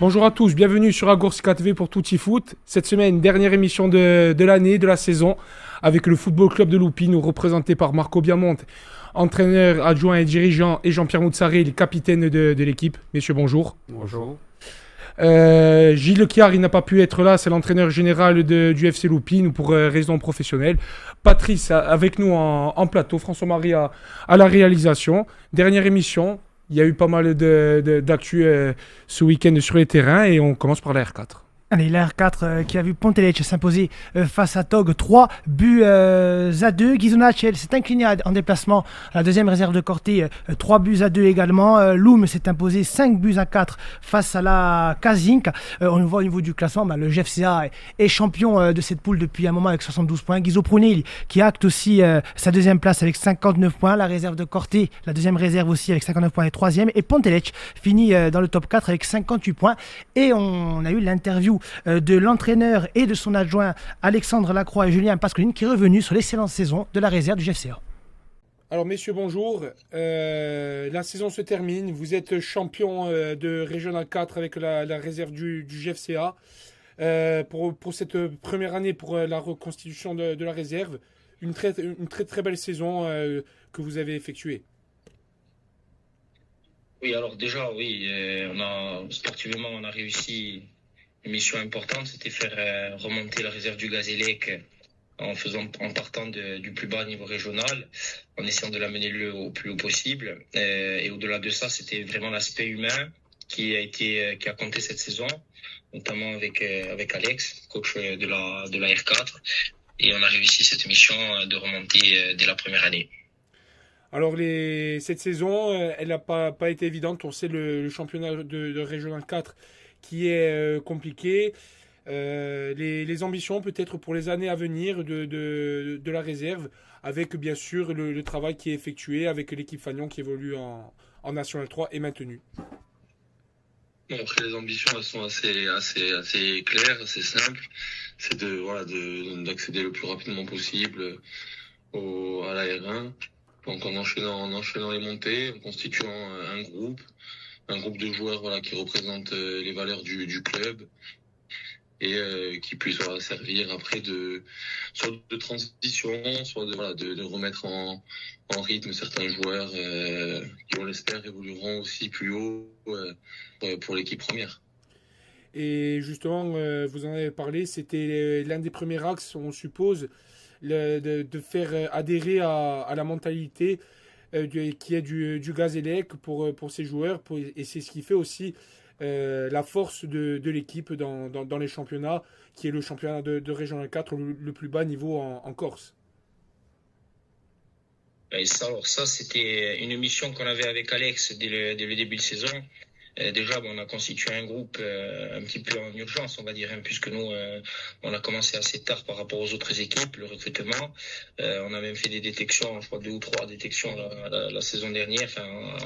Bonjour à tous, bienvenue sur Agorska TV pour Tutti Foot. Cette semaine, dernière émission de l'année, de la saison, avec le Football Club de Loupine, représenté par Marco Biamonte, entraîneur, adjoint et dirigeant, et Jean-Pierre Moutsaré, le capitaine de l'équipe. Messieurs, bonjour. Bonjour. Gilles Chiar, il n'a pas pu être là, c'est l'entraîneur général du FC Loupine pour raisons professionnelles. Patrice avec nous en plateau, François-Marie à la réalisation. Dernière émission, il y a eu pas mal d'actu ce week-end sur les terrains et on commence par la R4. Allez, la R4 qui a vu Pontelec s'imposer face à Tog, 3 buts à 2. Ghisonacel s'est incliné en déplacement à la deuxième réserve de Corté, 3 buts à 2 également. Loum s'est imposé 5 buts à 4 face à la Kazink. On le voit au niveau du classement, le GFCA est champion de cette poule depuis un moment avec 72 points. Guizo Prunil qui acte aussi sa deuxième place avec 59 points. La réserve de Corté, la deuxième réserve aussi avec 59 points et troisième. Et Pontelec finit dans le top 4 avec 58 points. Et on a eu l'interview de l'entraîneur et de son adjoint Alexandre Lacroix et Julien Pascoline qui est revenu sur l'excellente saison de la réserve du GFCA. Alors messieurs, bonjour. La saison se termine. Vous êtes champion de Régional 4 avec la réserve du GFCA. Pour cette première année, pour la reconstitution de la réserve, une très belle saison que vous avez effectuée. Oui, alors déjà, oui, sportivement, on a réussi une mission importante, c'était faire remonter la réserve du Gazélec en partant du plus bas niveau régional, en essayant de l'amener au plus haut possible. Et au-delà de ça, c'était vraiment l'aspect humain qui a compté cette saison, notamment avec Alex, coach de la R4. Et on a réussi cette mission de remonter dès la première année. Alors cette saison, elle n'a pas été évidente. On sait le championnat de Régional 4 qui est compliqué. Les ambitions peut-être pour les années à venir de la réserve, avec bien sûr le travail qui est effectué avec l'équipe Fagnon qui évolue en National 3 est maintenu. Bon, après les ambitions elles sont assez claires, assez simples. C'est d'accéder le plus rapidement possible à la R1. Donc en enchaînant les montées, en constituant un groupe de joueurs qui représentent les valeurs du club et qui puissent servir après soit de transition, soit de remettre en rythme certains joueurs qui on l'espère évolueront aussi plus haut pour l'équipe première. Et justement, vous en avez parlé, c'était l'un des premiers axes, on suppose, de faire adhérer à la mentalité qui est du Gazélec pour ces joueurs. Et c'est ce qui fait aussi la force de l'équipe dans les championnats, qui est le championnat de Régional 4, le plus bas niveau en Corse. Et ça, c'était une mission qu'on avait avec Alex dès le début de saison. Déjà, on a constitué un groupe un petit peu en urgence, on va dire, puisque nous, on a commencé assez tard par rapport aux autres équipes, le recrutement. On a même fait des détections, je crois 2 ou 3 détections la saison dernière,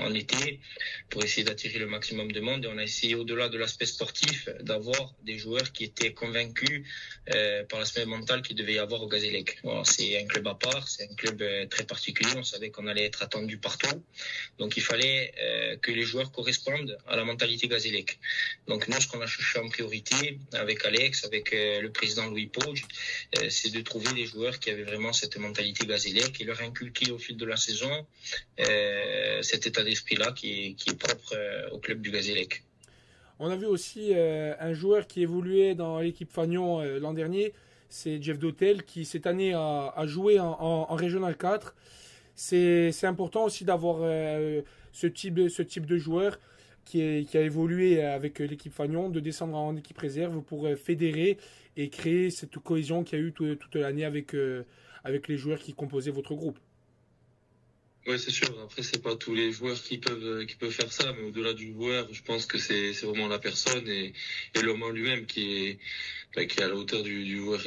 en été, pour essayer d'attirer le maximum de monde. Et on a essayé, au-delà de l'aspect sportif, d'avoir des joueurs qui étaient convaincus par l'aspect mental qu'il devait y avoir au Gazélec. Voilà, c'est un club à part, c'est un club très particulier. On savait qu'on allait être attendu partout. Donc, il fallait que les joueurs correspondent à la mentalité Gazélec. Donc nous, ce qu'on a cherché en priorité avec Alex, avec le président Louis Pauge, c'est de trouver des joueurs qui avaient vraiment cette mentalité Gazélec et leur inculquer au fil de la saison cet état d'esprit-là qui est propre au club du Gazélec. On a vu aussi un joueur qui évoluait dans l'équipe Fagnon l'an dernier, c'est Jeff Dotel, qui cette année a joué en Régional 4. C'est important aussi d'avoir ce type de joueur qui a évolué avec l'équipe Fagnon, de descendre en équipe réserve pour fédérer et créer cette cohésion qu'il y a eu toute l'année avec les joueurs qui composaient votre groupe. Oui, c'est sûr. Après, c'est pas tous les joueurs qui peuvent faire ça, mais au-delà du joueur, je pense que c'est vraiment la personne et l'homme en lui-même qui est à la hauteur du joueur,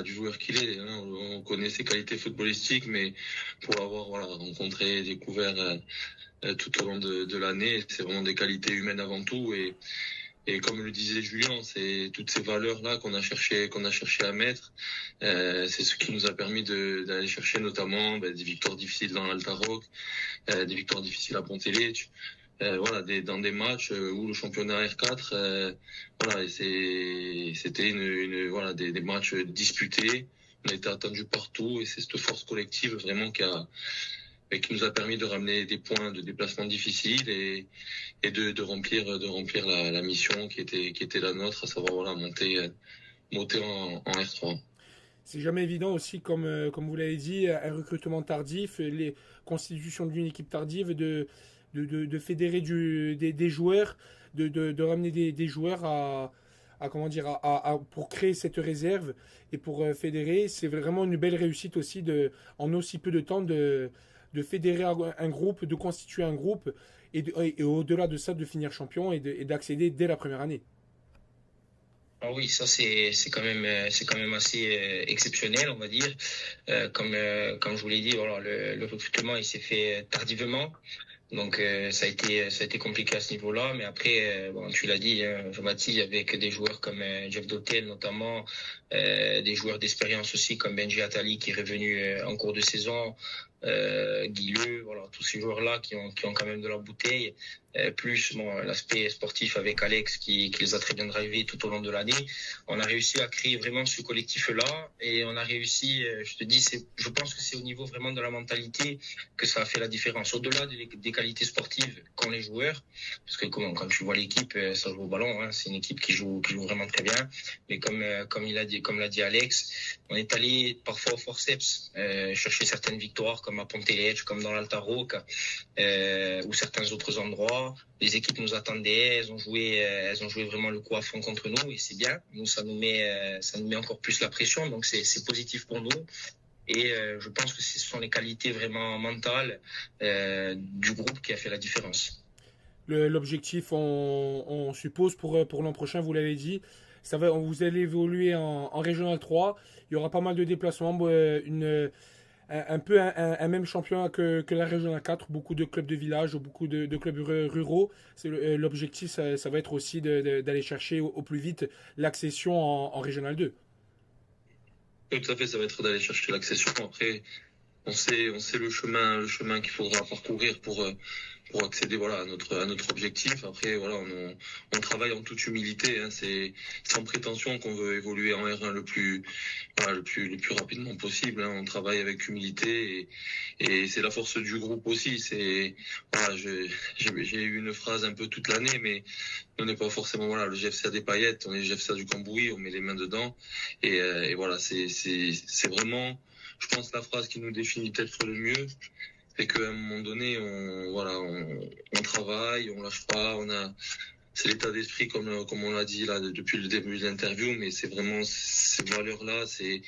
du joueur qu'il est. Hein. On connaît ses qualités footballistiques, mais pour avoir rencontré, découvert tout au long de l'année, c'est vraiment des qualités humaines avant tout et comme le disait Julien, c'est toutes ces valeurs-là qu'on a cherché à mettre. C'est ce qui nous a permis d'aller chercher notamment des victoires difficiles dans l'Alta Rock, des victoires difficiles à Pontelec. voilà, dans des matchs où le championnat R4, voilà, et c'était voilà, des matchs disputés. On a été attendu partout et c'est cette force collective vraiment qui nous a permis de ramener des points de déplacement difficiles et de remplir la mission qui était la nôtre, à savoir voilà, monter en R3. C'est jamais évident aussi, comme vous l'avez dit, un recrutement tardif, les constitutions d'une équipe tardive, de fédérer des joueurs, de ramener des joueurs comment dire, pour créer cette réserve et pour fédérer. C'est vraiment une belle réussite aussi en aussi peu de temps de fédérer un groupe, de constituer un groupe et au-delà de ça, de finir champion et d'accéder dès la première année. Ah oui, ça c'est quand même assez exceptionnel, on va dire. Comme je vous l'ai dit, voilà, le recrutement il s'est fait tardivement. Donc ça a été compliqué à ce niveau-là, mais après bon, tu l'as dit, Jean-Baptiste, avec des joueurs comme Jeff Dotel notamment, des joueurs d'expérience aussi comme Benji Atali qui est revenu en cours de saison, Guilleux, voilà, tous ces joueurs-là qui ont quand même de la bouteille, plus bon, l'aspect sportif avec Alex qui les a très bien drivés tout au long de l'année. On a réussi à créer vraiment ce collectif-là et on a réussi, je te dis, je pense que c'est au niveau vraiment de la mentalité que ça a fait la différence. Au-delà des qualités sportives qu'ont les joueurs, parce que quand tu vois l'équipe, ça joue au ballon, hein, c'est une équipe qui joue vraiment très bien. Mais comme l'a dit Alex, on est allé parfois au forceps chercher certaines victoires comme à Pontelec, comme dans l'Alta Rocca, ou certains autres endroits. Les équipes nous attendaient, elles ont joué vraiment le coup à fond contre nous et c'est bien. Nous, ça nous met encore plus la pression, donc c'est positif pour nous. Et je pense que ce sont les qualités vraiment mentales du groupe qui a fait la différence. L'objectif, on suppose pour l'an prochain, vous l'avez dit, vous allez évoluer en Régional 3. Il y aura pas mal de déplacements, un peu un même championnat que la Régional 4, beaucoup de clubs de village, beaucoup de clubs ruraux. L'objectif, ça va être aussi d'aller chercher au plus vite l'accession en Régional 2. Tout à fait, ça va être d'aller chercher l'accession. Après, on sait le chemin qu'il faudra parcourir pour accéder voilà à notre objectif. Après voilà, on travaille en toute humilité, hein, c'est sans prétention qu'on veut évoluer en R1 le plus rapidement possible, hein. On travaille avec humilité et c'est la force du groupe aussi. C'est voilà, j'ai eu une phrase un peu toute l'année, mais on n'est pas forcément voilà le GFCA des paillettes, on est le GFCA du Cambouis, on met les mains dedans et voilà, c'est vraiment, je pense, la phrase qui nous définit peut-être le mieux, c'est qu'à un moment donné, on travaille, on lâche pas, c'est l'état d'esprit comme on l'a dit là depuis le début de l'interview, mais c'est vraiment ces valeurs-là, ces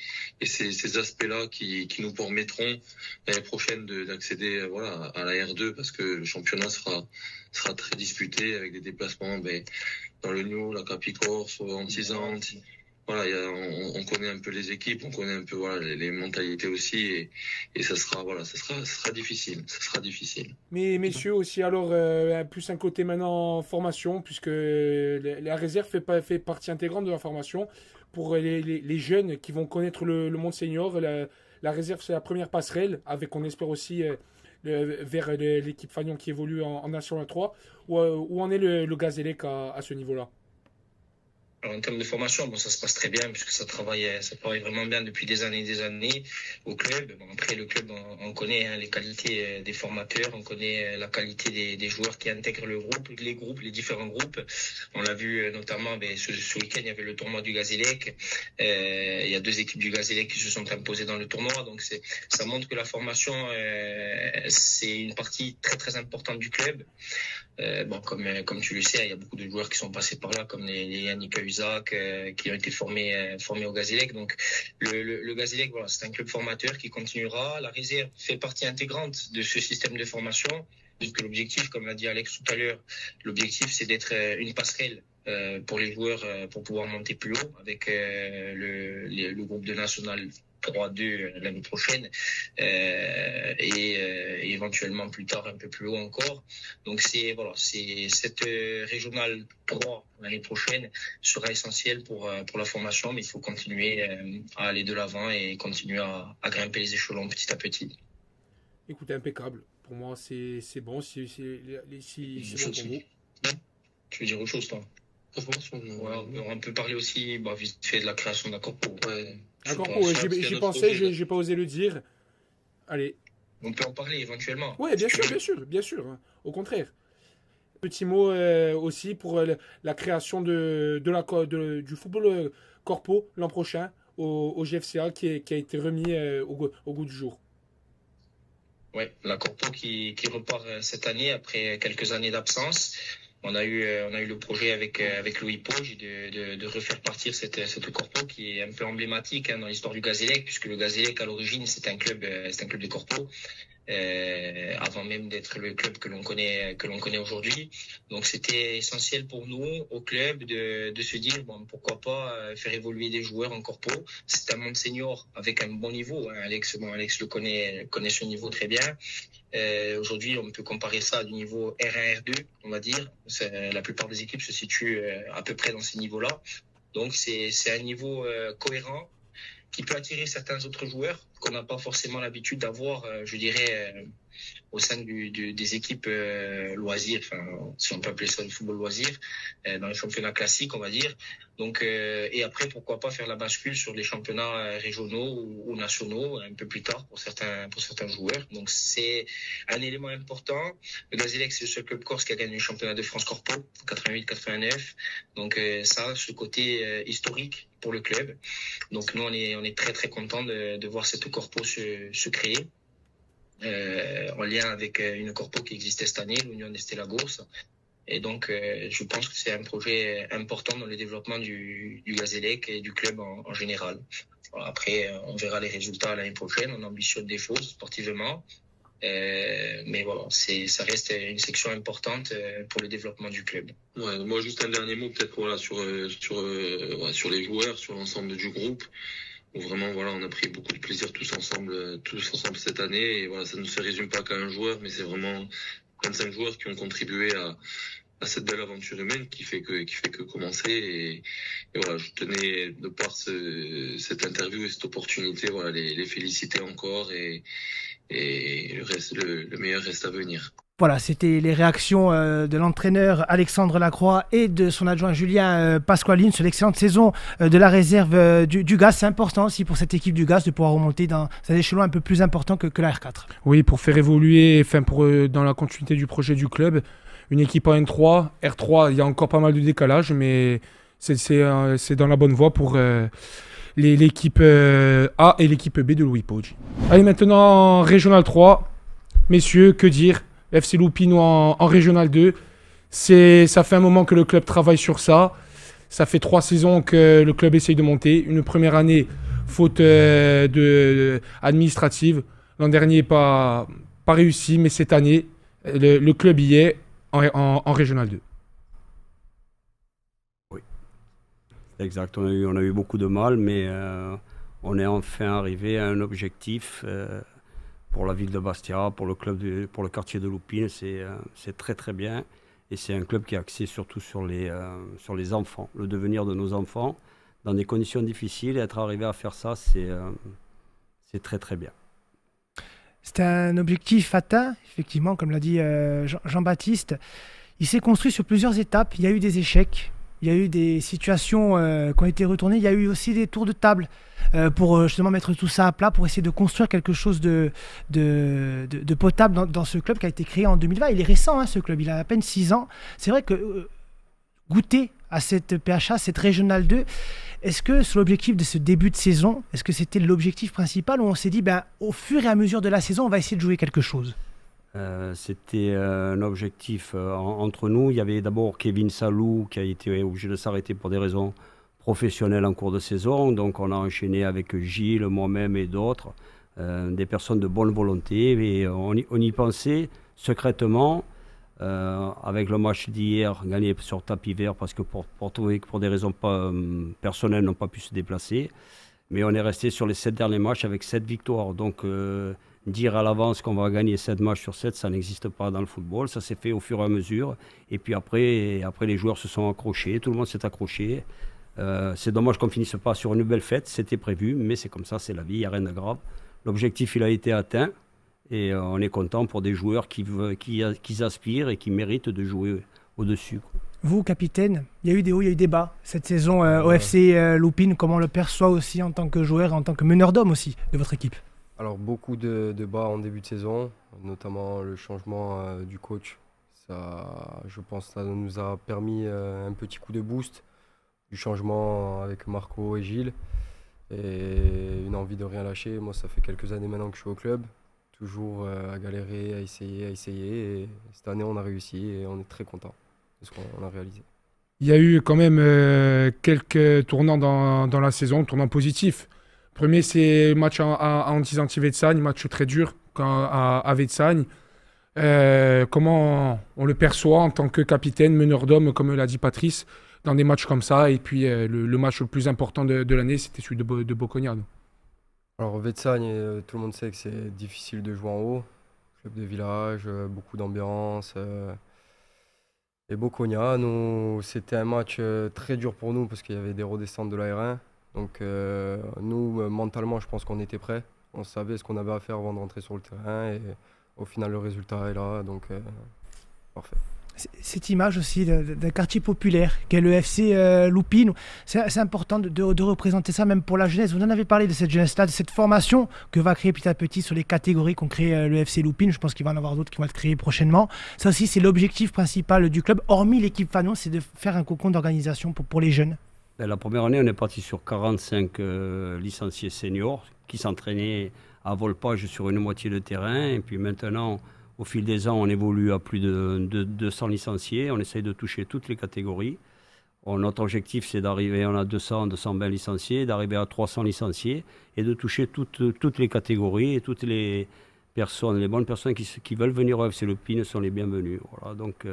aspects-là qui nous permettront l'année prochaine d'accéder voilà à la R2, parce que le championnat sera très disputé avec des déplacements dans le New, la Capicorse, Antisante. Voilà, on connaît un peu les équipes, on connaît un peu voilà les mentalités aussi et ça sera difficile, ça sera difficile. Mais messieurs aussi alors plus un côté maintenant formation, puisque la réserve fait partie intégrante de la formation pour les jeunes qui vont connaître le monde senior. La réserve, c'est la première passerelle avec, on espère aussi vers l'équipe Fagnon qui évolue en National 3. Où en est le Gazélec à ce niveau-là? Alors, en termes de formation, bon, ça se passe très bien puisque ça travaille vraiment bien depuis des années au club. Bon, après, le club, on connaît hein, les qualités des formateurs, on connaît la qualité des joueurs qui intègrent le groupe, les différents groupes. On l'a vu notamment ce week-end, il y avait le tournoi du Gazélec. Il y a 2 équipes du Gazélec qui se sont imposées dans le tournoi. Donc, ça montre que la formation, c'est une partie très, très importante du club. Bon, comme tu le sais, il y a beaucoup de joueurs qui sont passés par là, comme les Yannick Isaac, qui ont été formés au Gazélec. Donc, le Gazélec, voilà, c'est un club formateur qui continuera. La réserve fait partie intégrante de ce système de formation, puisque l'objectif, comme l'a dit Alex tout à l'heure, l'objectif, c'est d'être une passerelle pour les joueurs pour pouvoir monter plus haut avec le groupe de National 3-2 l'année prochaine et éventuellement plus tard un peu plus haut encore. Donc c'est cette régionale 3 l'année prochaine sera essentielle pour la formation, mais il faut continuer à aller de l'avant et continuer à grimper les échelons petit à petit. Écoutez, impeccable. pour moi, c'est bon. Si c'est bon pour vous. Tu veux dire autre chose, toi? Ouais, on peut parler aussi vite fait de la création d'un corpo. Ouais, un corpo, j'y pensais, j'ai pas osé le dire. Allez. On peut en parler éventuellement. Oui, bien sûr. Hein. Au contraire. Petit mot aussi pour la création du football corpo l'an prochain au GFCA qui a été remis au goût du jour. Oui, la corpo qui repart cette année après quelques années d'absence. On a eu le projet avec Louis Poggi de refaire partir cette corpo qui est un peu emblématique dans l'histoire du Gazélec, puisque le Gazélec à l'origine c'est un club de corpo. Avant même d'être le club que l'on connaît aujourd'hui. Donc c'était essentiel pour nous au club de se dire pourquoi pas faire évoluer des joueurs en corpo. C'est un monde senior avec un bon niveau. Hein. Alex le connaît ce niveau très bien. Aujourd'hui, on peut comparer ça à du niveau R1, R2, on va dire. La plupart des équipes se situent à peu près dans ces niveaux-là. Donc c'est un niveau cohérent qui peut attirer certains autres joueurs qu'on n'a pas forcément l'habitude d'avoir, je dirais, au sein des équipes loisirs, enfin, si on peut appeler ça du football loisir, dans les championnats classiques, on va dire. Donc, et après, pourquoi pas faire la bascule sur les championnats régionaux ou nationaux un peu plus tard pour certains joueurs. Donc, c'est un élément important. Le Gazélec, c'est le seul club corse qui a gagné le championnat de France Corpo, 88-89. Donc, ça, ce côté historique pour le club. Donc, nous, on est très, très contents de voir cette corpo se créer. En lien avec une corpo qui existait cette année, l'Union d'Estée Lagos. Et donc, je pense que c'est un projet important dans le développement du Gazélec et du club en général. Voilà, après, on verra les résultats l'année prochaine. On ambitionne des choses sportivement. Mais voilà, ça reste une section importante pour le développement du club. Ouais, moi, juste un dernier mot peut-être sur les joueurs, sur l'ensemble du groupe. Où vraiment on a pris beaucoup de plaisir tous ensemble cette année et voilà, ça ne se résume pas qu'à un joueur, mais c'est vraiment 25 joueurs qui ont contribué à cette belle aventure humaine qui fait que commencer et voilà, je tenais de par cette interview et cette opportunité les féliciter encore et le meilleur reste à venir. Voilà, c'était les réactions de l'entraîneur Alexandre Lacroix et de son adjoint Julien Pasqualine sur l'excellente saison de la réserve du GAS. C'est important aussi pour cette équipe du GAS de pouvoir remonter dans un échelon un peu plus important que la R4. Oui, pour faire évoluer, dans la continuité du projet du club, une équipe en N3, R3, il y a encore pas mal de décalage, mais c'est dans la bonne voie pour l'équipe A et l'équipe B de Louis Poggi. Allez, maintenant, Régional 3. Messieurs, que dire ? FC Loupino en Régional 2. Ça fait un moment que le club travaille sur ça. Ça fait 3 saisons que le club essaye de monter. Une première année, faute administrative. L'an dernier, pas réussi, mais cette année, le club y est en Régional 2. Oui, exact. On a eu beaucoup de mal, mais on est enfin arrivé à un objectif pour la ville de Bastia, pour le quartier de Loupine, c'est très très bien. Et c'est un club qui est axé surtout sur les enfants, le devenir de nos enfants, dans des conditions difficiles. Et être arrivé à faire ça, c'est très très bien. C'est un objectif atteint, effectivement, comme l'a dit Jean-Baptiste. Il s'est construit sur plusieurs étapes. Il y a eu des échecs, il y a eu des situations qui ont été retournées. Il y a eu aussi des tours de table pour justement mettre tout ça à plat, pour essayer de construire quelque chose de potable dans ce club qui a été créé en 2020. Il est récent, ce club, il a à peine 6 ans. C'est vrai que goûter à cette PHA, cette Régionale 2, est-ce que sur l'objectif de ce début de saison, est-ce que c'était l'objectif principal où on s'est dit, au fur et à mesure de la saison, on va essayer de jouer quelque chose? C'était un objectif entre nous. Il y avait d'abord Kevin Salou qui a été obligé de s'arrêter pour des raisons professionnelles en cours de saison. Donc on a enchaîné avec Gilles, moi-même et d'autres, des personnes de bonne volonté. Et on y pensait secrètement avec le match d'hier gagné sur tapis vert parce que pour des raisons personnelles n'ont pas pu se déplacer. Mais on est resté sur les 7 derniers matchs avec 7 victoires. Donc dire à l'avance qu'on va gagner 7 matchs sur 7, ça n'existe pas dans le football. Ça s'est fait au fur et à mesure. Et puis après les joueurs se sont accrochés. Tout le monde s'est accroché. C'est dommage qu'on ne finisse pas sur une belle fête. C'était prévu, mais c'est comme ça, c'est la vie, il n'y a rien de grave. L'objectif, il a été atteint. Et on est content pour des joueurs qui aspirent et qui méritent de jouer au-dessus. Vous, capitaine, il y a eu des hauts, il y a eu des bas cette saison au FC Lupin. Comment on le perçoit aussi en tant que joueur, en tant que meneur d'hommes aussi de votre équipe? Alors beaucoup de bas en début de saison, notamment le changement du coach. Ça, je pense que ça nous a permis un petit coup de boost du changement avec Marco et Gilles et une envie de rien lâcher. Moi, ça fait quelques années maintenant que je suis au club, toujours à galérer, à essayer. Et cette année, on a réussi et on est très content de ce qu'on a réalisé. Il y a eu quand même quelques tournants dans la saison, tournants positifs. Premier, c'est le match à Antisanti-Vetsagne, match très dur à Vetsagne. Comment on le perçoit en tant que capitaine, meneur d'hommes, comme l'a dit Patrice, dans des matchs comme ça? Et puis le match le plus important de l'année, c'était celui de Boconia. Alors Vetsagne, tout le monde sait que c'est difficile de jouer en haut. Club de village, beaucoup d'ambiance. Et Boconia, c'était un match très dur pour nous parce qu'il y avait des redescentes de la R1. Donc nous, mentalement, je pense qu'on était prêts. On savait ce qu'on avait à faire avant de rentrer sur le terrain. Et au final, le résultat est là. Donc parfait. Cette image aussi d'un quartier populaire qu'est le FC Lupin, c'est important de représenter ça même pour la jeunesse. Vous en avez parlé de cette jeunesse-là, de cette formation que va créer petit à petit sur les catégories qu'ont créé le FC Lupin. Je pense qu'il va y en avoir d'autres qui vont être créées prochainement. Ça aussi, c'est l'objectif principal du club, hormis l'équipe Fagnon, c'est de faire un cocon d'organisation pour les jeunes. La première année, on est parti sur 45 licenciés seniors qui s'entraînaient à volpage sur une moitié de terrain. Et puis maintenant, au fil des ans, on évolue à plus de 200 licenciés. On essaye de toucher toutes les catégories. Notre objectif, c'est d'arriver, on a 200, 220 licenciés, d'arriver à 300 licenciés et de toucher toutes les catégories et toutes les personnes, les bonnes personnes qui veulent venir au FC Lupin sont les bienvenues. Voilà, donc,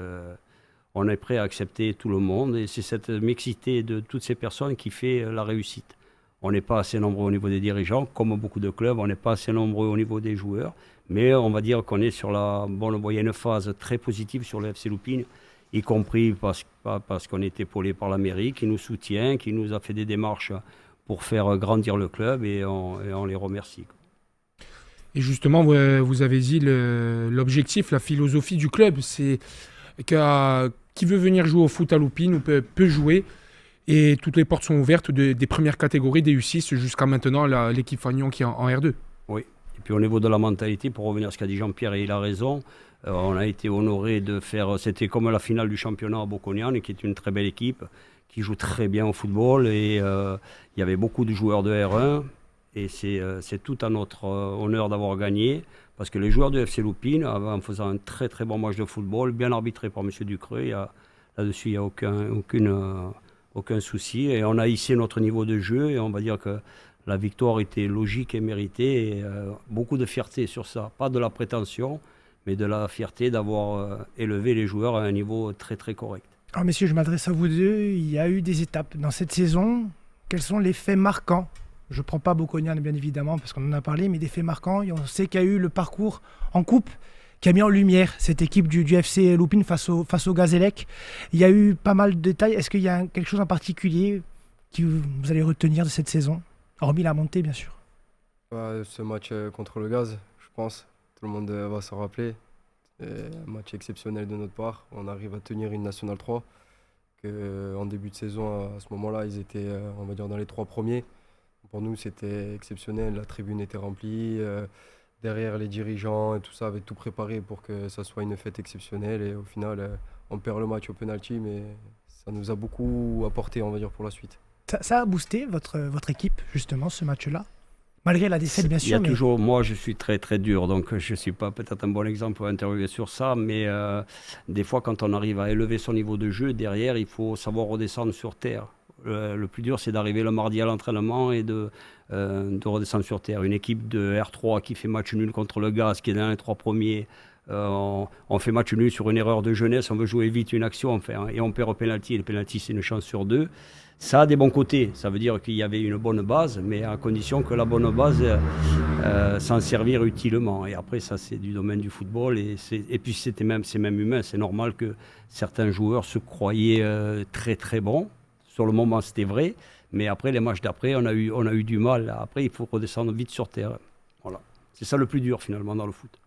on est prêt à accepter tout le monde et c'est cette mixité de toutes ces personnes qui fait la réussite. On n'est pas assez nombreux au niveau des dirigeants, comme beaucoup de clubs, on n'est pas assez nombreux au niveau des joueurs, mais on va dire qu'on est sur la bonne voie. Il y a une phase très positive sur le FC Lupin, y compris parce qu'on est épaulé par la mairie, qui nous soutient, qui nous a fait des démarches pour faire grandir le club et on les remercie. Et justement, vous avez dit l'objectif, la philosophie du club, c'est qui veut venir jouer au foot à Lupin ou peut jouer. Et toutes les portes sont ouvertes des premières catégories, des U6 jusqu'à maintenant l'équipe Fagnon qui est en R2. Oui, et puis au niveau de la mentalité, pour revenir à ce qu'a dit Jean-Pierre, et il a raison, on a été honoré de faire, c'était comme la finale du championnat à Boconia, qui est une très belle équipe, qui joue très bien au football, et il y avait beaucoup de joueurs de R1, et c'est tout à notre honneur d'avoir gagné, parce que les joueurs du FC Lupin, en faisant un très très bon match de football, bien arbitré par M. Ducreux, là-dessus il n'y a aucun souci, et on a hissé notre niveau de jeu, et on va dire que la victoire était logique et méritée, et beaucoup de fierté sur ça, pas de la prétention, mais de la fierté d'avoir élevé les joueurs à un niveau très très correct. Alors messieurs, je m'adresse à vous deux, il y a eu des étapes dans cette saison, quels sont les faits marquants? Je ne prends pas Boconia bien évidemment, parce qu'on en a parlé, mais des faits marquants, et on sait qu'il y a eu le parcours en coupe, qui a mis en lumière cette équipe du FC Lupin face au Gazélec. Il y a eu pas mal de détails. Est-ce qu'il y a quelque chose en particulier que vous allez retenir de cette saison, hormis la montée, bien sûr? Ce match contre le Gaz, je pense, tout le monde va s'en rappeler. Un match exceptionnel de notre part. On arrive à tenir une Nationale 3. En début de saison, à ce moment-là, ils étaient, on va dire, dans les 3 premiers. Pour nous, c'était exceptionnel. La tribune était remplie. Derrière, les dirigeants et tout ça avaient tout préparé pour que ça soit une fête exceptionnelle. Et au final, on perd le match au penalty, mais ça nous a beaucoup apporté, on va dire, pour la suite. Ça a boosté votre équipe, justement, ce match-là? Malgré la défaite, bien sûr. Il y a toujours, moi, je suis très, très dur, donc je ne suis pas peut-être un bon exemple pour interroger sur ça, mais des fois, quand on arrive à élever son niveau de jeu, derrière, il faut savoir redescendre sur terre. Le plus dur, c'est d'arriver le mardi à l'entraînement et de redescendre sur terre. Une équipe de R3 qui fait match nul contre le Gaz, qui est dans les 3 premiers, on fait match nul sur une erreur de jeunesse, on veut jouer vite une action, et on perd au pénalty, et le pénalty, c'est une chance sur 2. Ça a des bons côtés, ça veut dire qu'il y avait une bonne base, mais à condition que la bonne base s'en servir utilement. Et après, ça, c'est du domaine du football, et puis c'est même humain, c'est normal que certains joueurs se croyaient très très bons. Sur le moment, c'était vrai, mais après, les matchs d'après, on a eu du mal. Après, il faut redescendre vite sur terre. Voilà. C'est ça le plus dur, finalement, dans le foot.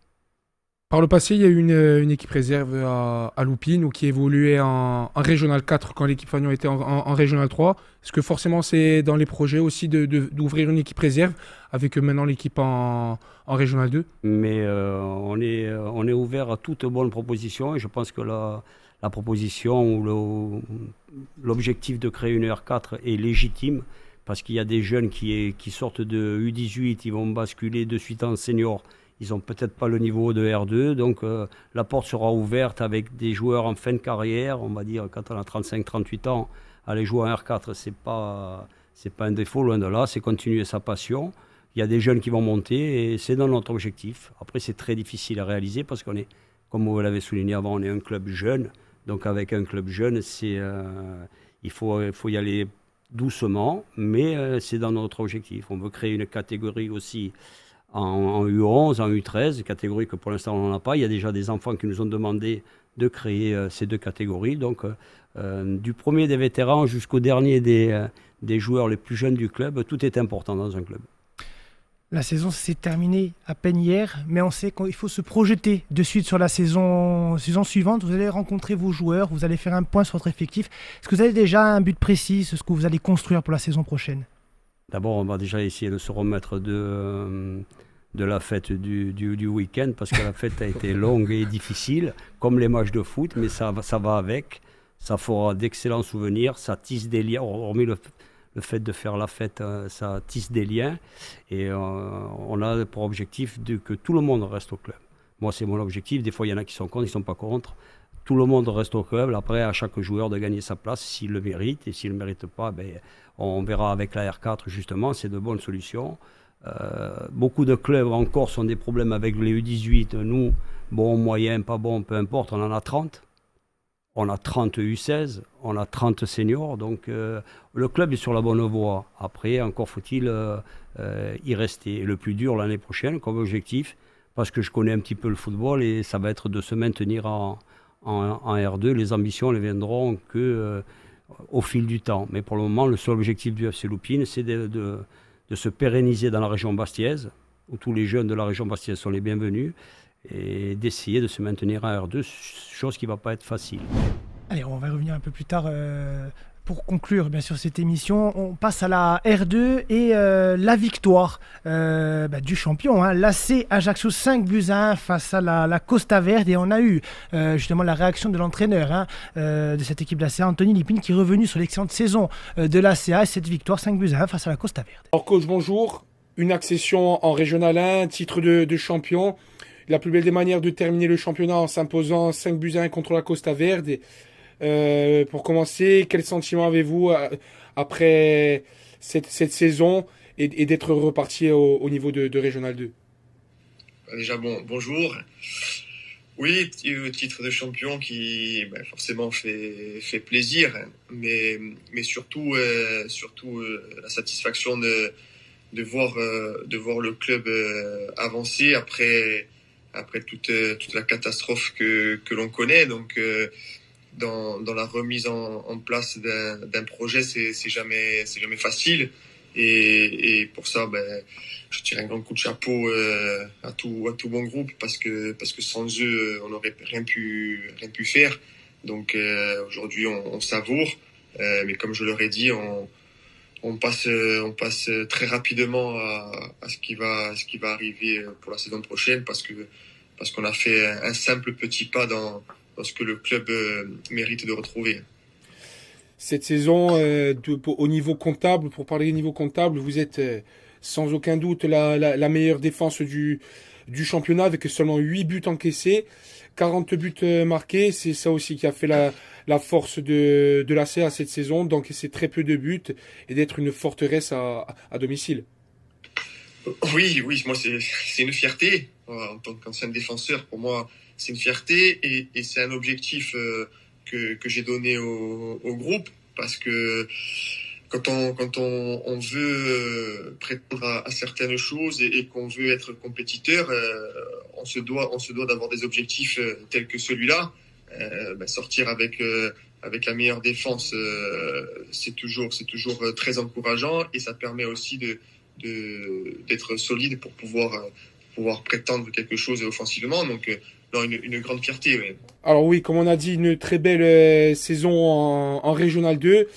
Par le passé, il y a eu une équipe réserve à Loupine ou qui évoluait en Régional 4 quand l'équipe Fagnon était en Régional 3. Est-ce que forcément c'est dans les projets aussi d'ouvrir une équipe réserve avec maintenant l'équipe en Régional 2? Mais on est ouvert à toute bonne proposition et je pense que la proposition ou l'objectif de créer une R4 est légitime parce qu'il y a des jeunes qui sortent de U18, ils vont basculer de suite en senior. Ils n'ont peut-être pas le niveau de R2, donc la porte sera ouverte avec des joueurs en fin de carrière. On va dire quand on a 35-38 ans, aller jouer en R4, c'est pas un défaut, loin de là, c'est continuer sa passion. Il y a des jeunes qui vont monter et c'est dans notre objectif. Après, c'est très difficile à réaliser parce qu'on est, comme vous l'avez souligné avant, on est un club jeune. Donc avec un club jeune, il faut y aller doucement, mais c'est dans notre objectif. On veut créer une catégorie aussi en U11, en U13, catégorie que pour l'instant on n'en a pas. Il y a déjà des enfants qui nous ont demandé de créer ces deux catégories. Donc du premier des vétérans jusqu'au dernier des joueurs les plus jeunes du club, tout est important dans un club. La saison s'est terminée à peine hier, mais on sait qu'il faut se projeter de suite sur la saison suivante. Vous allez rencontrer vos joueurs, vous allez faire un point sur votre effectif. Est-ce que vous avez déjà un but précis, ce que vous allez construire pour la saison prochaine? D'abord, on va déjà essayer de se remettre de la fête du week-end, parce que la fête a été longue et difficile, comme les matchs de foot, mais ça va avec. Ça fera d'excellents souvenirs, ça tisse des liens, hormis le fait de faire la fête, ça tisse des liens. Et on a pour objectif que tout le monde reste au club. Moi, c'est mon objectif. Des fois, il y en a qui sont contre, ils ne sont pas contre. Tout le monde reste au club. Après, à chaque joueur de gagner sa place s'il le mérite. Et s'il ne le mérite pas, on verra avec la R4, justement. C'est de bonnes solutions. Beaucoup de clubs encore sont des problèmes avec les U18. Nous, bon, moyen, pas bon, peu importe, on en a 30. On a 30 U16, on a 30 seniors, donc le club est sur la bonne voie. Après, encore faut-il y rester. Le plus dur l'année prochaine comme objectif, parce que je connais un petit peu le football et ça va être de se maintenir en R2. Les ambitions ne viendront qu'au fil du temps. Mais pour le moment, le seul objectif du FC Loupine, c'est de se pérenniser dans la région bastiaise, où tous les jeunes de la région bastiaise sont les bienvenus, et d'essayer de se maintenir en R2, chose qui ne va pas être facile. Allez, on va revenir un peu plus tard pour conclure bien sûr cette émission. On passe à la R2 et la victoire du champion, l'AC Ajaccio 5-1 face à la Costa Verde. Et on a eu justement la réaction de l'entraîneur de cette équipe d'ACA, Anthony Lipine, qui est revenu sur l'excellente saison de l'ACA et cette victoire 5-1 face à la Costa Verde. Alors coach, bonjour. Une accession en Régional 1, titre de champion. La plus belle des manières de terminer le championnat en s'imposant 5-1 contre la Costa Verde. Pour commencer, quel sentiment avez-vous après cette saison et d'être reparti au niveau de Régional 2? Déjà, bonjour. Oui, titre de champion qui forcément fait plaisir, mais surtout la satisfaction de voir le club avancer après toute la catastrophe que l'on connaît. Donc dans la remise en place d'un projet, c'est jamais facile, et pour ça je tire un grand coup de chapeau à tout mon groupe, parce que sans eux on n'aurait rien pu faire. Donc aujourd'hui on savoure, mais comme je leur ai dit, on passe très rapidement à ce qui va arriver pour la saison prochaine, parce qu'on a fait un simple petit pas dans ce que le club mérite de retrouver. Cette saison, au niveau comptable, pour parler du niveau comptable, vous êtes sans aucun doute la meilleure défense du championnat, avec seulement 8 buts encaissés, 40 buts marqués. C'est ça aussi qui a fait la force de l'ACA cette saison, donc c'est très peu de buts et d'être une forteresse à domicile. Oui, moi c'est une fierté en tant qu'ancien défenseur. Pour moi, c'est une fierté, et c'est un objectif que j'ai donné au groupe, parce que quand on veut prétendre à certaines choses et qu'on veut être compétiteur, on se doit d'avoir des objectifs tels que celui-là. Sortir avec la meilleure défense, c'est toujours très encourageant, et ça permet aussi d'être solide pour pouvoir prétendre quelque chose offensivement. Donc non, une grande fierté. Ouais. Alors oui, comme on a dit, une très belle saison en Régional 2.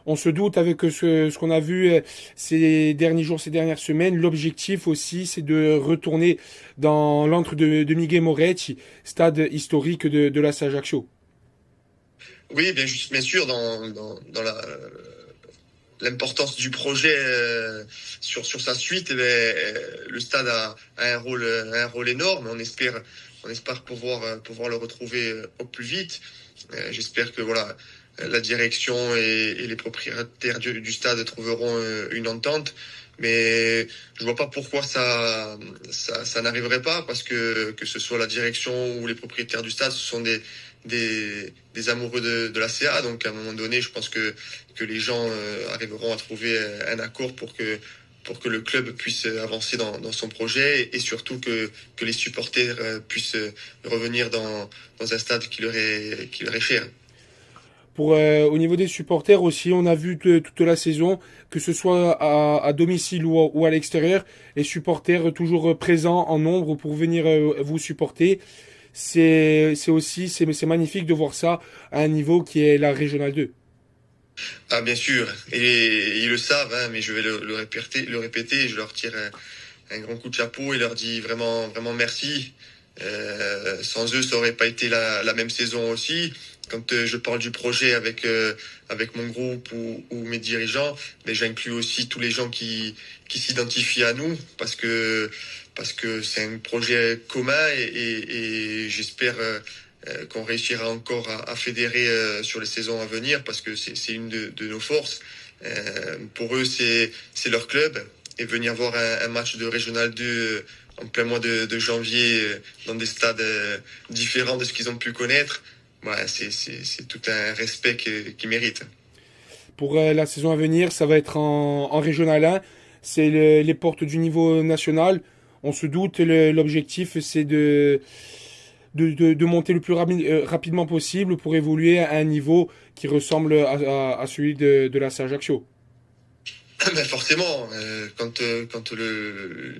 On se doute avec ce qu'on a vu ces derniers jours, ces dernières semaines. L'objectif aussi, c'est de retourner dans l'antre de Miguel Moretti, stade historique de la Ajaccio. Oui, bien sûr, dans l'importance du projet sur sa suite, le stade a un rôle énorme. On espère pouvoir le retrouver au plus vite. J'espère que voilà, la direction et les propriétaires du stade trouveront une entente. Mais je vois pas pourquoi ça n'arriverait pas, parce que ce soit la direction ou les propriétaires du stade, ce sont des amoureux de la CA. Donc à un moment donné, je pense que les gens arriveront à trouver un accord pour que le club puisse avancer dans son projet, et surtout que les supporters puissent revenir dans un stade qui leur est cher. Au niveau des supporters aussi, on a vu toute la saison, que ce soit à domicile ou à l'extérieur, les supporters toujours présents en nombre pour venir vous supporter. C'est magnifique de voir ça à un niveau qui est la Régionale 2. Ah, bien sûr, et ils le savent, hein, mais je vais le répéter, je leur tire un grand coup de chapeau et leur dis vraiment, vraiment merci. Sans eux, ça aurait pas été la même saison aussi. Quand je parle du projet avec mon groupe ou mes dirigeants, mais j'inclus aussi tous les gens qui s'identifient à nous, parce que c'est un projet commun, et j'espère qu'on réussira encore à fédérer sur les saisons à venir, parce que c'est une de nos forces. Pour eux, c'est leur club, et venir voir un match de Régional 2 en plein mois de janvier dans des stades différents de ce qu'ils ont pu connaître, ouais, c'est tout un respect qu'ils méritent. Pour la saison à venir, ça va être en Régional 1. C'est les portes du niveau national. On se doute, l'objectif, c'est de monter le plus rapidement possible pour évoluer à un niveau qui ressemble à celui de la Ajaccio. Ben forcément, quand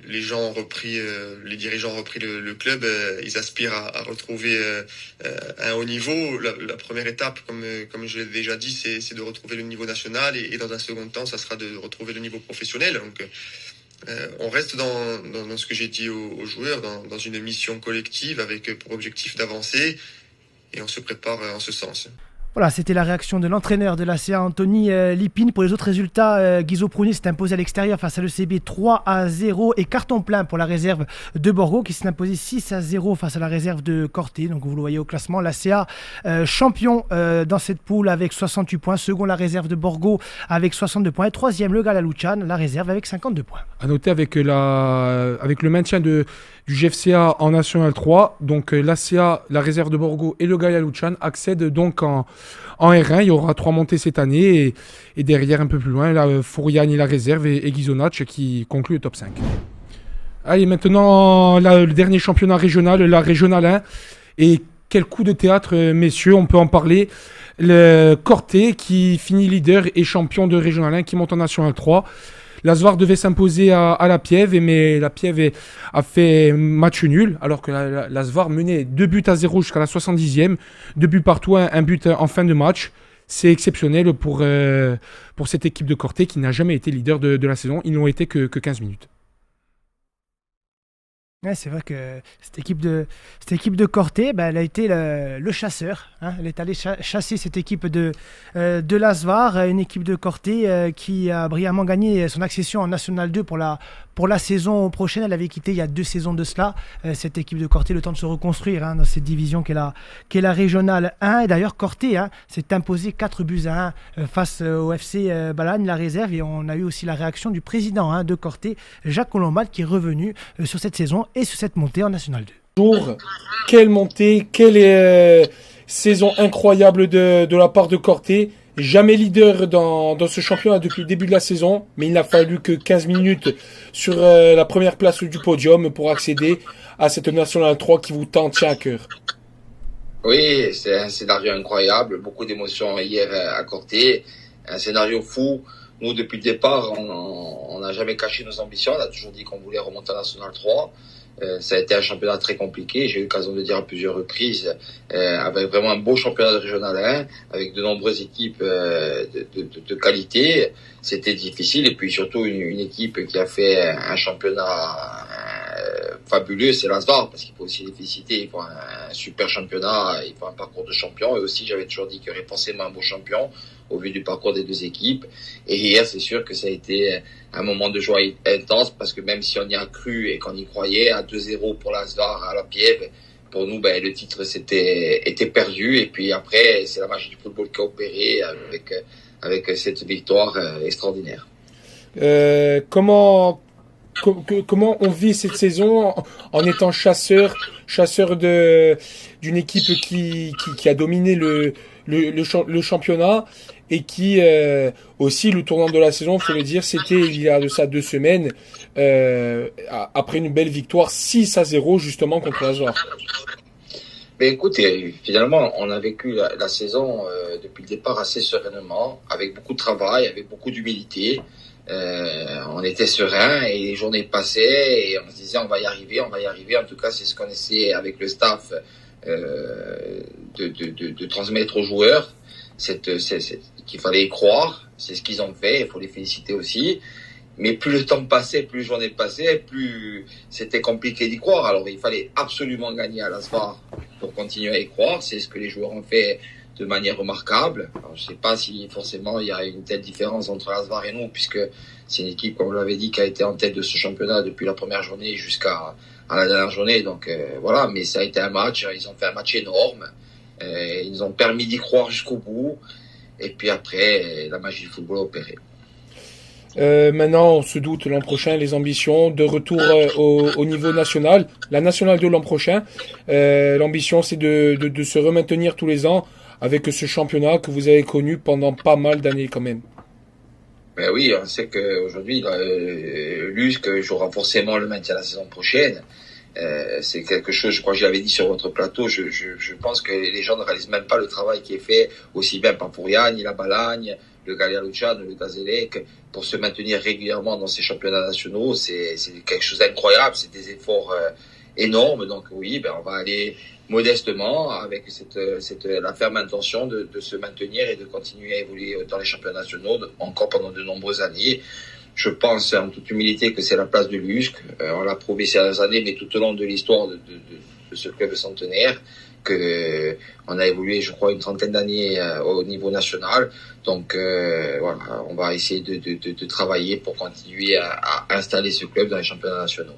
les gens ont repris, les dirigeants ont repris le club, ils aspirent à retrouver un haut niveau. La première étape, comme je l'ai déjà dit, c'est de retrouver le niveau national, et dans un second temps, ça sera de retrouver le niveau professionnel. Donc, on reste dans ce que j'ai dit aux joueurs, dans une mission collective avec pour objectif d'avancer, et on se prépare en ce sens. Voilà, c'était la réaction de l'entraîneur de la CA, Anthony Lipine. Pour les autres résultats, Guizot Prouny s'est imposé à l'extérieur face à l'ECB 3-0, et carton plein pour la réserve de Borgo qui s'est imposé 6-0 face à la réserve de Corté. Donc vous le voyez au classement, la CA champion dans cette poule avec 68 points. Second, la réserve de Borgo avec 62 points. Et troisième, le Gala Lucian, la réserve avec 52 points. À noter avec le maintien du GFCA en National 3, donc l'ACA, la réserve de Borgo et le Gala Lucian accèdent donc en R1. Il y aura 3 montées cette année, et derrière un peu plus loin, la Fouriani, la réserve, et Ghisonacci qui conclut le top 5. Allez, maintenant le dernier championnat régional, la Régionale 1. Et quel coup de théâtre, messieurs, on peut en parler. Le Corté qui finit leader et champion de Régionale 1, qui monte en National 3. L'Asvar devait s'imposer à la Piève, mais la Piève a fait match nul, alors que l'Asvar menait 2-0 jusqu'à la 70e, 2 buts partout, un but en fin de match. C'est exceptionnel pour cette équipe de Corté qui n'a jamais été leader de la saison. Ils n'ont été que 15 minutes. Ouais, c'est vrai que cette équipe de Corté, elle a été le chasseur. Hein. Elle est allée chasser cette équipe de l'Asvar, une équipe de Corté qui a brillamment gagné son accession en National 2 pour la saison prochaine. Elle avait quitté il y a 2 saisons de cela, cette équipe de Corté, le temps de se reconstruire dans cette division qu'est la Régionale 1. Et d'ailleurs, Corté s'est imposé 4-1 face au FC Balagne, la réserve. Et on a eu aussi la réaction du président de Corté, Jacques Colombal, qui est revenu sur cette saison et sur cette montée en National 2. Quelle montée, quelle saison incroyable de la part de Corté. Jamais leader dans ce championnat depuis le début de la saison, mais il n'a fallu que 15 minutes sur la première place du podium pour accéder à cette National 3 qui vous tient à cœur. Oui, c'est un scénario incroyable, beaucoup d'émotions hier à Corté, un scénario fou. Nous, depuis le départ, on n'a jamais caché nos ambitions, on a toujours dit qu'on voulait remonter à National 3. Ça a été un championnat très compliqué. J'ai eu l'occasion de dire à plusieurs reprises, avec vraiment un beau championnat de régional 1, avec de nombreuses équipes de qualité. C'était difficile, et puis surtout une équipe qui a fait un championnat fabuleux, c'est l'Asvar, parce qu'il faut aussi les féliciter. Ils font un super championnat, ils font un parcours de champion. Et aussi, j'avais toujours dit qu'il y aurait forcément un beau champion au vu du parcours des deux équipes. Et hier, c'est sûr que ça a été un moment de joie intense, parce que même si on y a cru et qu'on y croyait, à 2-0 pour l'Asvar à la Piève, pour nous, le titre était perdu. Et puis après, c'est la magie du football qui a opéré avec cette victoire extraordinaire. Comment on vit cette saison en étant chasseur d'une équipe qui a dominé le championnat, et qui aussi, le tournant de la saison, faut le dire, c'était il y a de ça 2 semaines, après une belle victoire 6-0 justement contre l'Asvar. Mais écoutez, finalement, on a vécu la saison depuis le départ assez sereinement, avec beaucoup de travail, avec beaucoup d'humilité. On était serein, et les journées passaient et on se disait on va y arriver. En tout cas, c'est ce qu'on essayait avec le staff de transmettre aux joueurs. Qu'il fallait y croire, c'est ce qu'ils ont fait, il faut les féliciter aussi. Mais plus le temps passait, plus les journées passaient, plus c'était compliqué d'y croire. Alors il fallait absolument gagner à l'Asvar pour continuer à y croire. C'est ce que les joueurs ont fait de manière remarquable. Alors, je ne sais pas si forcément il y a une telle différence entre l'Asvar et nous, puisque c'est une équipe, comme je l'avais dit, qui a été en tête de ce championnat depuis la première journée jusqu'à la dernière journée. Donc voilà, mais ça a été un match, ils ont fait un match énorme. Ils nous ont permis d'y croire jusqu'au bout. Et puis après, la magie du football a opéré. Maintenant, on se doute l'an prochain, les ambitions de retour au niveau national, la nationale de l'an prochain. L'ambition, c'est de se remaintenir tous les ans avec ce championnat que vous avez connu pendant pas mal d'années quand même. Ben oui, on sait qu'aujourd'hui, l'USC jouera forcément le maintien la saison prochaine. C'est quelque chose, je crois que je l'avais dit sur votre plateau, je pense que les gens ne réalisent même pas le travail qui est fait aussi bien par Pourriane, la Balagne, le Galia Luciano, le Gazélec, pour se maintenir régulièrement dans ces championnats nationaux. C'est quelque chose d'incroyable, c'est des efforts énormes. Donc oui, on va aller modestement avec la ferme intention de se maintenir et de continuer à évoluer dans les championnats nationaux encore pendant de nombreuses années. Je pense en toute humilité que c'est la place de l'USC. On l'a prouvé ces dernières années, mais tout au long de l'histoire de ce club centenaire, que on a évolué, je crois, une trentaine d'années au niveau national. Donc voilà, on va essayer de travailler pour continuer à installer ce club dans les championnats nationaux.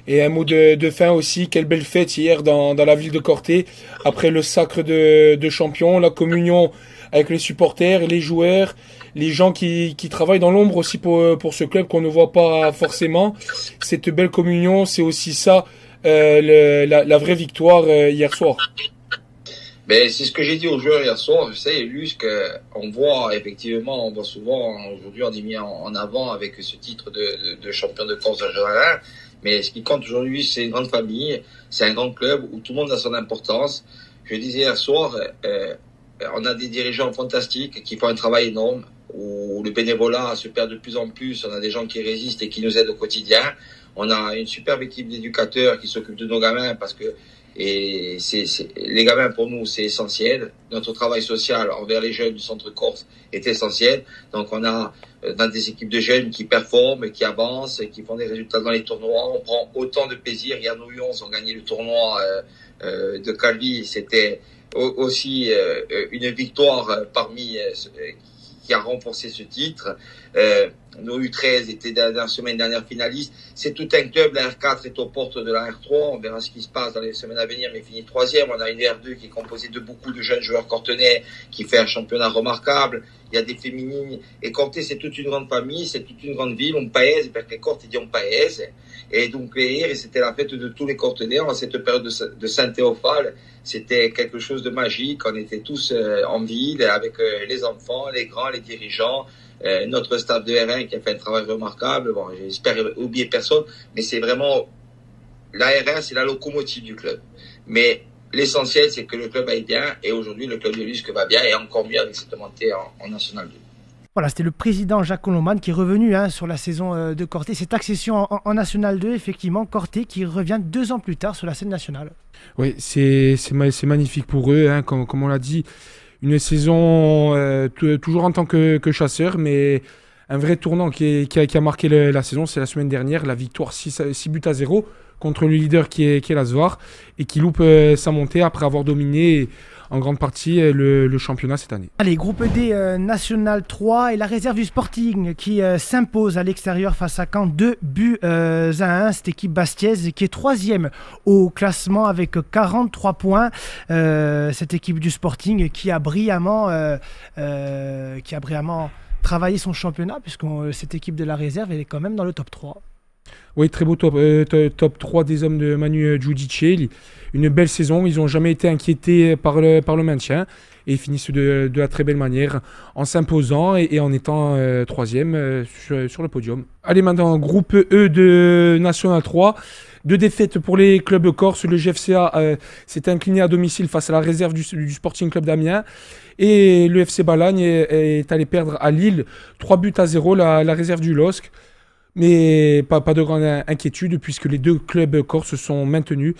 Et un mot de fin aussi, quelle belle fête hier dans la ville de Corté, après le sacre de champion, la communion avec les supporters, les joueurs, les gens qui travaillent dans l'ombre aussi pour ce club qu'on ne voit pas forcément. Cette belle communion, c'est aussi ça, la vraie victoire hier soir. Ben, c'est ce que j'ai dit aux joueurs hier soir. Je sais, l'USC, on voit souvent, aujourd'hui on est mis en avant avec ce titre de champion de France régional 1. Mais ce qui compte aujourd'hui, c'est une grande famille, c'est un grand club où tout le monde a son importance. Je disais hier soir, on a des dirigeants fantastiques qui font un travail énorme, où le bénévolat se perd de plus en plus. On a des gens qui résistent et qui nous aident au quotidien. On a une superbe équipe d'éducateurs qui s'occupent de nos gamins, parce que les gamins, pour nous, c'est essentiel. Notre travail social envers les jeunes du centre Corse est essentiel. Donc on a dans des équipes de jeunes qui performent, qui avancent, qui font des résultats dans les tournois. On prend autant de plaisir. Hier, nous 11 ont gagné le tournoi de Calvi. C'était aussi une victoire parmi qui a renforcé ce titre. Nos U13 étaient la semaine dernière finalistes. C'est tout un club. La R4 est aux portes de la R3. On verra ce qui se passe dans les semaines à venir, mais finit 3e. On a une R2 qui est composée de beaucoup de jeunes joueurs cortenais, qui fait un championnat remarquable. Il y a des féminines. Et Corté, c'est toute une grande famille, c'est toute une grande ville. On paese, parce que Corté dit on paese. Et donc hier, c'était la fête de tous les Cortenais en cette période de Saint-Théophale. C'était quelque chose de magique. On était tous en ville avec les enfants, les grands, les dirigeants, notre staff de R1 qui a fait un travail remarquable. Bon, j'espère oublier personne, mais c'est vraiment la R1, c'est la locomotive du club. Mais l'essentiel, c'est que le club aille bien, et aujourd'hui, le club de l'USC va bien, et encore mieux avec cette montée en National 2. Voilà, c'était le président Jacques Colomban qui est revenu sur la saison de Corté. Cette accession en National 2, effectivement, Corté qui revient 2 ans plus tard sur la scène nationale. Oui, c'est magnifique pour eux, comme on l'a dit. Une saison toujours en tant que chasseur, mais un vrai tournant qui a marqué la saison, c'est la semaine dernière, la victoire 6-0 contre le leader qui est l'Asvar et qui loupe sa montée après avoir dominé en grande partie le championnat cette année. Allez, groupe D, National 3 et la réserve du Sporting qui s'impose à l'extérieur face à Caen, 2-1. Cette équipe bastiaise qui est 3e au classement avec 43 points. Cette équipe du Sporting qui a brillamment travaillé son championnat, puisque cette équipe de la réserve elle est quand même dans le top 3. Oui, très beau top 3 des hommes de Manu Giudice. Une belle saison, ils n'ont jamais été inquiétés par le maintien et ils finissent de la très belle manière en s'imposant et en étant 3e sur le podium. Allez, maintenant, groupe E de National 3. 2 défaites pour les clubs corses. Le GFCA s'est incliné à domicile face à la réserve du Sporting Club d'Amiens. Et le FC Balagne est allé perdre à Lille 3-0 la réserve du LOSC. Mais pas de grande inquiétude puisque les 2 clubs corses sont maintenus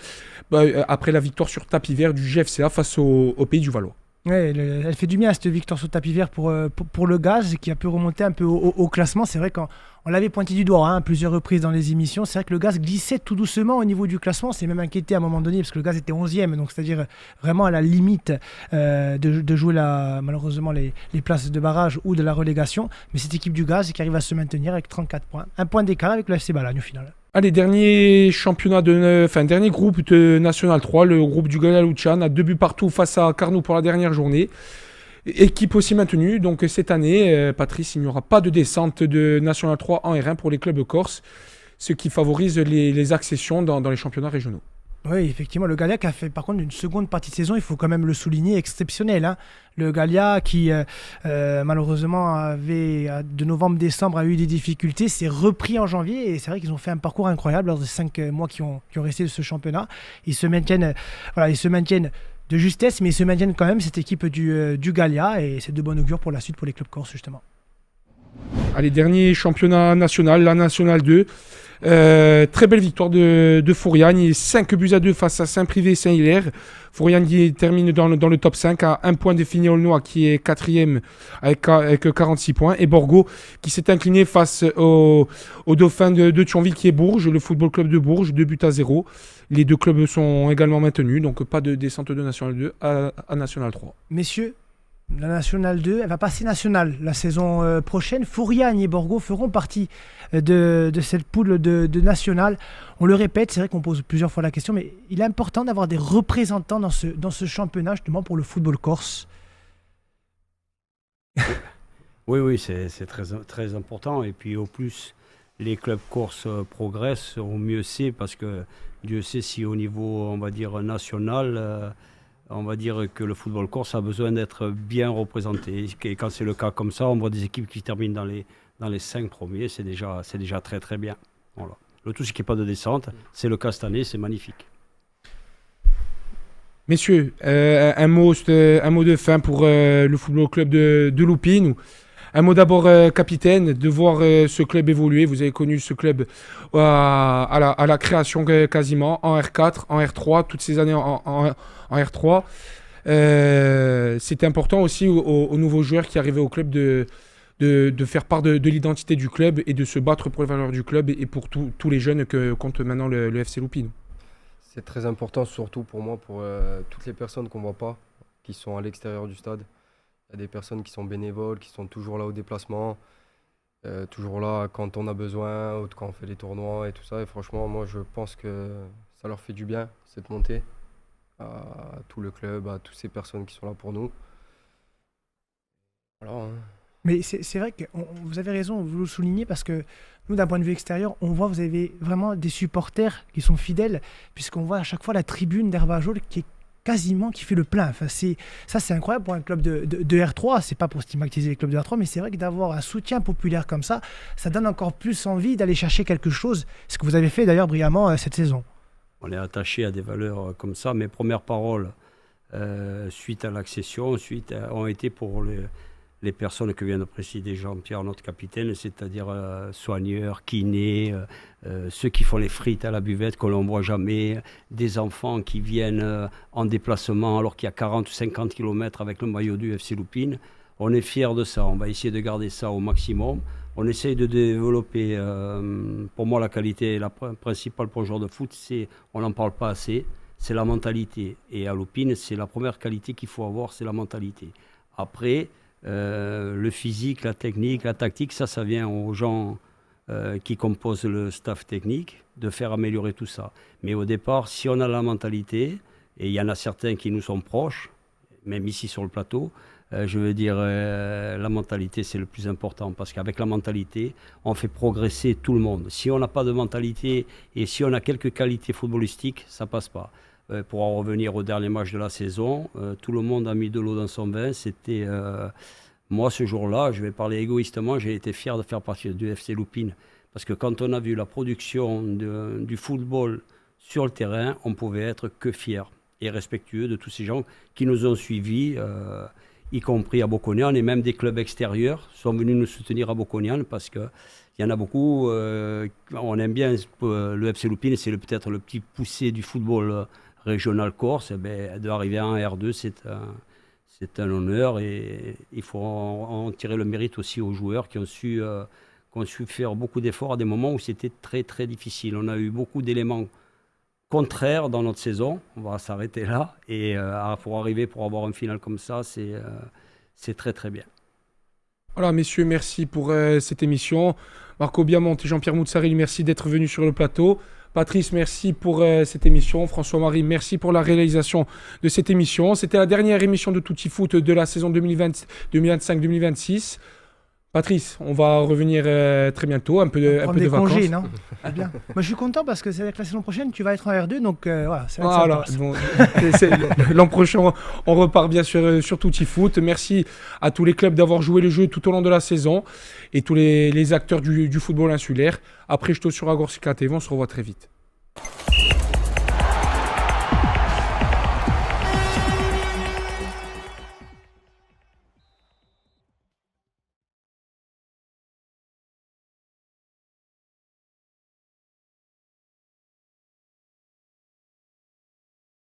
après la victoire sur tapis vert du GFCA face au Pays du Valois. Ouais, elle fait du bien cette victoire sur tapis vert pour le Gaz qui a pu remonter un peu au classement. C'est vrai qu'on l'avait pointé du doigt à plusieurs reprises dans les émissions. C'est vrai que le Gaz glissait tout doucement au niveau du classement. C'est même inquiété à un moment donné parce que le Gaz était 11e, donc c'est-à-dire vraiment à la limite de jouer malheureusement les places de barrage ou de la relégation. Mais cette équipe du Gaz qui arrive à se maintenir avec 34 points. Un point d'écart avec le FC Balagne au final. Allez, dernier groupe de National 3, le groupe du Galia-Lucian, a 2 buts partout face à Carnoux pour la dernière journée. Équipe aussi maintenue, donc cette année, Patrice, il n'y aura pas de descente de National 3 en R1 pour les clubs corses, ce qui favorise les accessions dans les championnats régionaux. Oui, effectivement, le Galia qui a fait par contre une seconde partie de saison, il faut quand même le souligner, exceptionnelle. Le Galia qui malheureusement de novembre-décembre a eu des difficultés, s'est repris en janvier et c'est vrai qu'ils ont fait un parcours incroyable lors des 5 mois qui ont resté de ce championnat. Ils se maintiennent de justesse, mais ils se maintiennent quand même cette équipe du Galia et c'est de bon augure pour la suite pour les clubs corses justement. Allez, dernier championnat national, la National 2. Très belle victoire de Fouriane, 5-2 face à Saint-Privé Saint-Hilaire. Fouriane qui termine dans le top 5 à 1 point de Figné-Aulnois qui est 4e avec 46 points. Et Borgo qui s'est incliné face au dauphin de Thionville qui est Bourges, le football club de Bourges, 2-0. Les 2 clubs sont également maintenus, donc pas de descente de National 2 à National 3. Messieurs, la National 2, elle va passer nationale la saison prochaine. Fouriane et Borgo feront partie de cette poule de nationale. On le répète, c'est vrai qu'on pose plusieurs fois la question, mais il est important d'avoir des représentants dans ce championnat, justement pour le football corse. Oui, c'est très, très important. Et puis au plus, les clubs corses progressent, au mieux c'est, parce que Dieu sait si au niveau, on va dire, national... on va dire que le football corse a besoin d'être bien représenté. Et quand c'est le cas comme ça, on voit des équipes qui terminent dans les 5 premiers, c'est déjà très très bien. Voilà. Le tout, c'est qu'il n'y ait pas de descente. C'est le cas cette année, c'est magnifique. Messieurs, un mot de fin pour le football club de Loupine. Un mot d'abord, capitaine, de voir ce club évoluer. Vous avez connu ce club à la création quasiment, en R4, en R3, toutes ces années en R3. C'était important aussi aux nouveaux joueurs qui arrivaient au club de faire part de l'identité du club et de se battre pour les valeurs du club et pour tous les jeunes que compte maintenant le FC Loupine. C'est très important, surtout pour moi, pour toutes les personnes qu'on ne voit pas, qui sont à l'extérieur du stade. Il y a des personnes qui sont bénévoles, qui sont toujours là au déplacement, toujours là quand on a besoin, ou quand on fait les tournois et tout ça. Et franchement, moi, je pense que ça leur fait du bien, cette montée, à tout le club, à toutes ces personnes qui sont là pour nous. Voilà, hein. Mais c'est vrai que vous avez raison, vous le soulignez, parce que nous, d'un point de vue extérieur, on voit, vous avez vraiment des supporters qui sont fidèles, puisqu'on voit à chaque fois la tribune d'Hervajol qui fait le plein. Enfin, c'est incroyable pour un club de R3. C'est pas pour stigmatiser les clubs de R3, mais c'est vrai que d'avoir un soutien populaire comme ça donne encore plus envie d'aller chercher quelque chose. Ce que vous avez fait d'ailleurs brillamment cette saison. On est attaché à des valeurs comme ça. Mes premières paroles suite à l'accession, ont été pour les personnes que vient de préciser Jean-Pierre, notre capitaine, c'est-à-dire soigneurs, kinés, ceux qui font les frites à la buvette que l'on ne voit jamais, des enfants qui viennent en déplacement alors qu'il y a 40 ou 50 km avec le maillot du FC Lupine. On est fiers de ça, on va essayer de garder ça au maximum. On essaye de développer, pour moi la qualité la principale pour un joueur de foot, on n'en parle pas assez, c'est la mentalité. Et à Lupine, c'est la première qualité qu'il faut avoir, c'est la mentalité. Après, le physique, la technique, la tactique, ça vient aux gens qui composent le staff technique de faire améliorer tout ça. Mais au départ, si on a la mentalité, et il y en a certains qui nous sont proches, même ici sur le plateau, je veux dire, la mentalité, c'est le plus important parce qu'avec la mentalité, on fait progresser tout le monde. Si on n'a pas de mentalité et si on a quelques qualités footballistiques, ça passe pas. Pour en revenir au dernier match de la saison, tout le monde a mis de l'eau dans son vin. C'était moi ce jour-là, je vais parler égoïstement, j'ai été fier de faire partie du FC Lupine parce que quand on a vu la production du football sur le terrain, on pouvait être que fier et respectueux de tous ces gens qui nous ont suivis, y compris à Bocconian, et même des clubs extérieurs sont venus nous soutenir à Bocconian parce que il y en a beaucoup. On aime bien le FC Lupine, c'est peut-être le petit poussé du football régional corse. D'arriver en R2, c'est un honneur et il faut en tirer le mérite aussi aux joueurs qui ont su faire beaucoup d'efforts à des moments où c'était très très difficile. On a eu beaucoup d'éléments contraires dans notre saison, on va s'arrêter là, et pour arriver pour avoir une finale comme ça, c'est très très bien. Voilà, messieurs, merci pour cette émission. Marco Biamonte et Jean-Pierre Moutsaril, merci d'être venus sur le plateau. Patrice, merci pour cette émission. François-Marie, merci pour la réalisation de cette émission. C'était la dernière émission de Tutti Foot de la saison 2025-2026. Patrice, on va revenir très bientôt, un peu de vacances. Congés, non? Bien. Moi, je suis content parce que c'est avec la saison prochaine, tu vas être en R2, donc voilà. Voilà. Bon, l'an prochain, on repart bien sûr sur Tutti Foot. Merci à tous les clubs d'avoir joué le jeu tout au long de la saison et tous les acteurs du football insulaire. Après, je te sur Agorsica TV, on se revoit très vite.